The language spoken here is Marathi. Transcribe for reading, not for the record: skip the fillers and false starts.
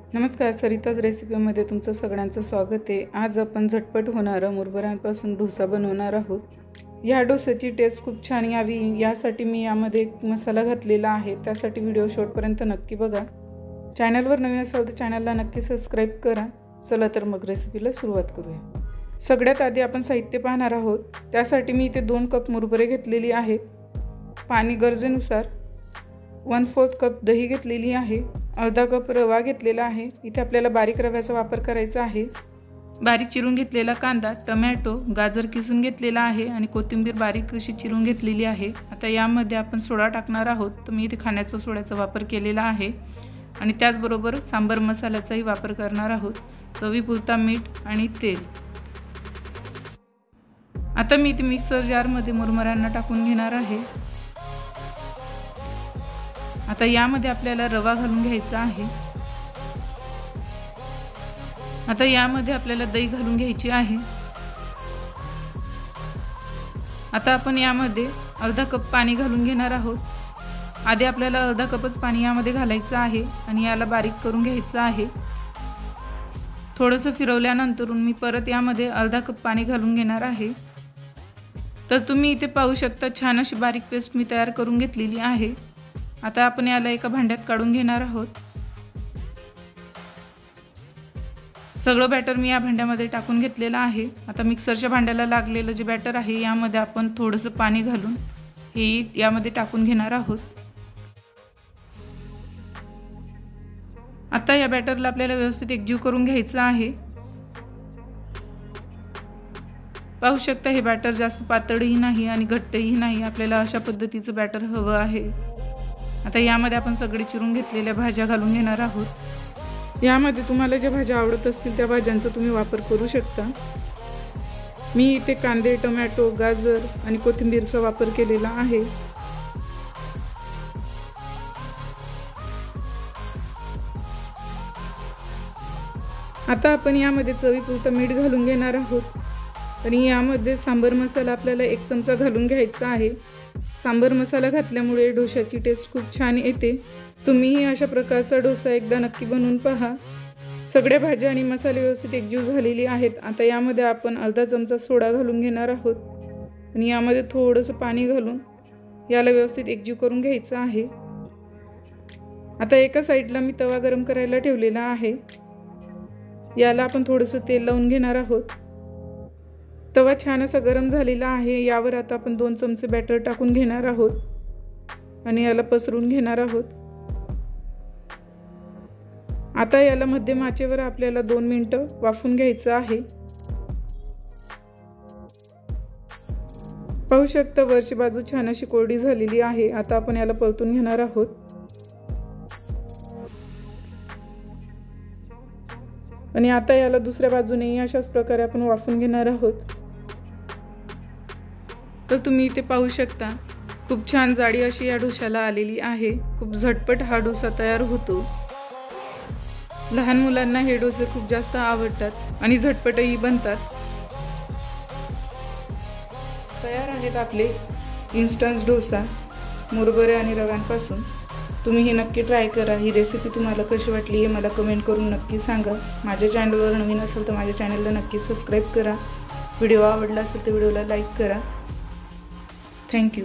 नमस्कार, सरिताज रेसिपीमध्ये तुमचं सगळ्यांचं स्वागत आहे। आज आपण झटपट होणारा मुरमुऱ्यांपासून डोसा बनवणार आहोत। या डोस्याची टेस्ट खूप छान यावी यासाठी मी यामध्ये एक मसाला घातलेला आहे। त्यासाठी व्हिडिओ शेवटपर्यंत नक्की बघा। चॅनलवर नवीन असाल तर चॅनलला नक्की सबस्क्राइब करा। चला तर मग रेसिपीला सुरुवात करूया। सगळ्यात आधी आपण साहित्य पाहणार आहोत। त्यासाठी मी इथे 2 कप मुरमुरे घेतलेली आहेत। पाणी गरजेनुसार, 1/4 कप दही घेतलेली आहे, अर्धा कप रवा घेतलेला आहे। इथे आपल्याला बारीक रव्याचा वापर करायचा आहे। बारीक चिरून घेतलेला कांदा, टोमॅटो, गाजर किसून घेतलेला आहे आणि कोथिंबीर बारीक अशी चिरून घेतलेली आहे। आता यामध्ये आपण सोडा टाकणार आहोत। तर मी इथे खाण्याचा सोड्याचा वापर केलेला आहे आणि त्याचबरोबर सांबर मसाल्याचाही वापर करणार आहोत। चवीपुरता मीठ आणि तेल। आता मी इथे मिक्सर जारमध्ये मुरमुऱ्यांना टाकून घेणार आहे। आता यामध्ये आपल्याला रवा घालून घ्यायचा आहे। आता यामध्ये आपल्याला दही घालून घ्यायची आहे। आता आपण यामध्ये अर्धा कप पाणी घालून घेणार आहोत। आधी आपल्याला अर्धा कपच पाणी यामध्ये घालायचं आहे आणि याला बारीक करून घ्यायचं आहे। थोडंसं फिरवल्यानंतर मी परत यामध्ये अर्धा कप पाणी घालून घेणार आहे। तर तुम्ही इथे पाहू शकता छान अशी बारीक पेस्ट मी तयार करून घेतलेली आहे। आता आपण याला एका भांड्यात काढून घेणार आहोत। सगळं बॅटर मी या भांड्यामध्ये टाकून घेतलेलं आहे। आता मिक्सरच्या भांड्याला लागलेलं जे बॅटर आहे यामध्ये आपण थोडंसं पाणी घालून हे यामध्ये टाकून घेणार आहोत। आता या बॅटरला आपल्याला व्यवस्थित एकजीव करून घ्यायचं आहे। पाहू शकता हे बॅटर जास्त पातळही नाही आणि घट्टही नाही, आपल्याला अशा पद्धतीचं बॅटर हवं आहे। आता यामध्ये आपण सगळे चिरून घेतलेल्या भाज्या घालून घेणार आहोत। यामध्ये तुम्हाला ज्या भाज्या आवडत असतील त्या भाज्यांचा तुम्ही वापर करू शकता। मी इथे कांदे, टोमॅटो, गाजर आणि कोथिंबीरचा वापर केलेला आहे। आता आपण यामध्ये चवीपुरतं मीठ घालून घेणार आहोत आणि यामध्ये सांबर मसाला आपल्याला 1 चमचा घालून घ्यायचा आहे। सांबर मसाला घातल्यामुळे डोशाची टेस्ट खूप छान येते। तुम्हीही अशा प्रकारचा डोसा एकदा नक्की बनवून पहा। सगळ्या भाज्या आणि मसाले व्यवस्थित एकजीव झालेली आहेत। आता यामध्ये आपण अर्धा चमचा सोडा घालून घेणार आहोत आणि यामध्ये थोडंसं पाणी घालून याला व्यवस्थित एकजीव करून घ्यायचं आहे। आता एका साईडला मी तवा गरम करायला ठेवलेला आहे। याला आपण थोडंसं तेल लावून घेणार आहोत। तवा छान असा गरम झालेला आहे। यावर आता आपण 2 चमचे बॅटर टाकून घेणार आहोत आणि याला पसरून घेणार आहोत। आता याला मध्यम आचेवर आपल्याला 2 मिनिटं वाफवून घ्यायचं आहे। पाहू शकता वरची बाजू छान अशी कोरडी झालेली आहे। आता आपण याला परतून घेणार आहोत आणि आता याला दुसऱ्या बाजूनेही अशाच प्रकारे आपण वाफवून घेणार आहोत। तर तुम्ही इथे पाहू शकता खूप छान जाडी अशी या डोशाला आलेली आहे। खूप झटपट हा डोसा तयार होतो। लहान मुलांना हे डोसे खूप जास्त आवडतात आणि झटपटही बनतात। तयार आहेत आपले इन्स्टंट डोसा मुरमुरे आणि रव्यांपासून। तुम्ही हे नक्की ट्राय करा। ही रेसिपी तुम्हाला कशी वाटली हे मला कमेंट करून नक्की सांगा। माझ्या चॅनलवर नवीन असेल तर माझ्या चॅनलला नक्की सबस्क्राइब करा। व्हिडिओ आवडला असेल तर व्हिडिओला लाईक करा। Thank you.